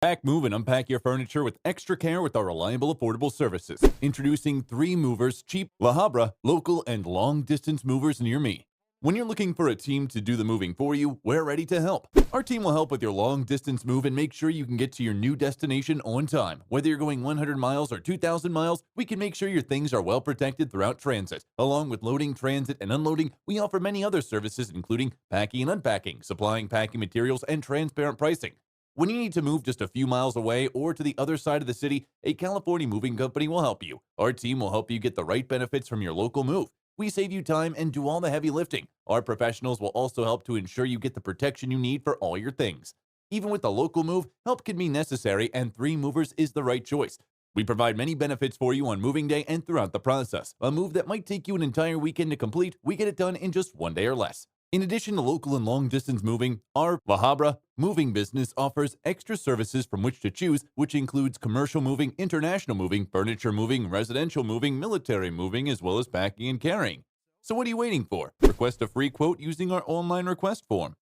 Pack, move, and unpack your furniture with extra care with our reliable, affordable services. Introducing 3 movers, cheap, Habra, local, and long-distance movers near me. When you're looking for a team to do the moving for you, we're ready to help. Our team will help with your long-distance move and make sure you can get to your new destination on time. Whether you're going 100 miles or 2,000 miles, we can make sure your things are well protected throughout transit. Along with loading, transit, and unloading, we offer many other services including packing and unpacking, supplying packing materials, and transparent pricing. When you need to move just a few miles away or to the other side of the city, a California moving company will help you. Our team will help you get the right benefits from your local move. We save you time and do all the heavy lifting. Our professionals will also help to ensure you get the protection you need for all your things. Even with the local move, help can be necessary, and 3 movers is the right choice. We provide many benefits for you on moving day and throughout the process. A move that might take you an entire weekend to complete, we get it done in just 1 day or less. In addition to local and long-distance moving, our Habra moving business offers extra services from which to choose, which includes commercial moving, international moving, furniture moving, residential moving, military moving, as well as packing and carrying. So what are you waiting for? Request a free quote using our online request form.